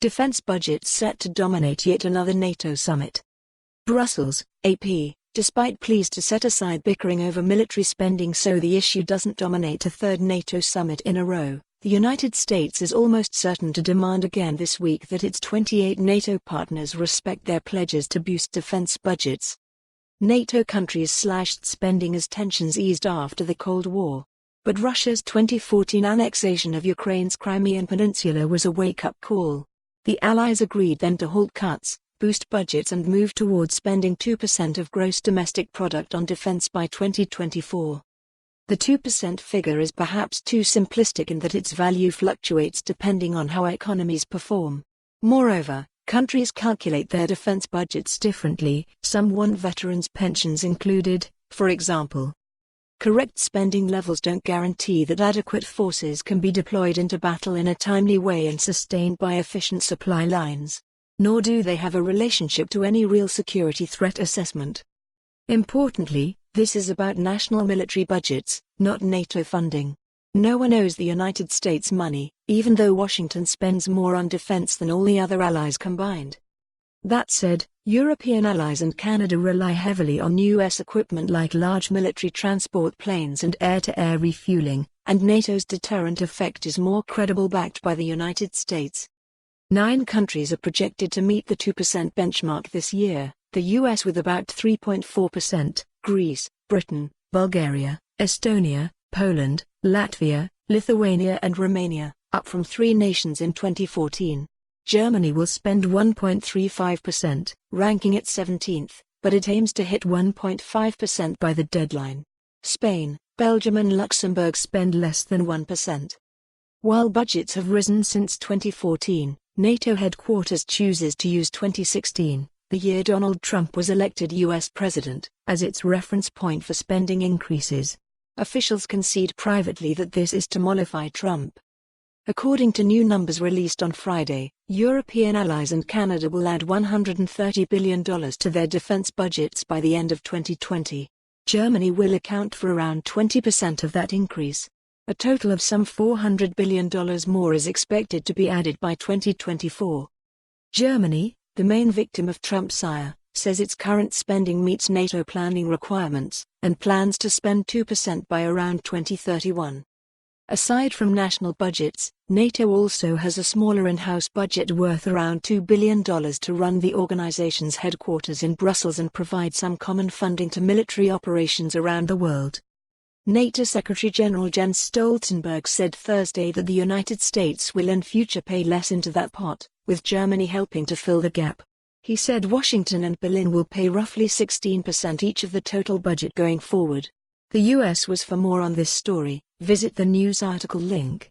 Defense budgets set to dominate yet another NATO summit. Brussels, AP. Despite pleas to set aside bickering over military spending so the issue doesn't dominate a third NATO summit in a row, the United States is almost certain to demand again this week that its 28 NATO partners respect their pledges to boost defense budgets. NATO countries slashed spending as tensions eased after the Cold War. But Russia's 2014 annexation of Ukraine's Crimean Peninsula was a wake-up call. The Allies agreed then to halt cuts, boost budgets and move towards spending 2% of gross domestic product on defense by 2024. The 2% figure is perhaps too simplistic in that its value fluctuates depending on how economies perform. Moreover, countries calculate their defense budgets differently. Some want veterans' pensions included, for example. Correct spending levels don't guarantee that adequate forces can be deployed into battle in a timely way and sustained by efficient supply lines. Nor do they have a relationship to any real security threat assessment. Importantly, this is about national military budgets, not NATO funding. No one owes the United States money, even though Washington spends more on defense than all the other allies combined. That said, European allies and Canada rely heavily on U.S. equipment like large military transport planes and air-to-air refueling, and NATO's deterrent effect is more credible backed by the United States. 9 countries are projected to meet the 2% benchmark this year, the US with about 3.4%, Greece, Britain, Bulgaria, Estonia, Poland, Latvia, Lithuania and Romania, up from 3 nations in 2014. Germany will spend 1.35%, ranking it 17th, but it aims to hit 1.5% by the deadline. Spain, Belgium and Luxembourg spend less than 1%. While budgets have risen since 2014, NATO headquarters chooses to use 2016, the year Donald Trump was elected U.S. president, as its reference point for spending increases. Officials concede privately that this is to mollify Trump. According to new numbers released on Friday, European allies and Canada will add $130 billion to their defense budgets by the end of 2020. Germany will account for around 20% of that increase. A total of some $400 billion more is expected to be added by 2024. Germany, the main victim of Trump's ire, says its current spending meets NATO planning requirements, and plans to spend 2% by around 2031. Aside from national budgets, NATO also has a smaller in-house budget worth around $2 billion to run the organization's headquarters in Brussels and provide some common funding to military operations around the world. NATO Secretary-General Jens Stoltenberg said Thursday that the United States will in future pay less into that pot, with Germany helping to fill the gap. He said Washington and Berlin will pay roughly 16% each of the total budget going forward. The US was. For more on this story, visit the news article link.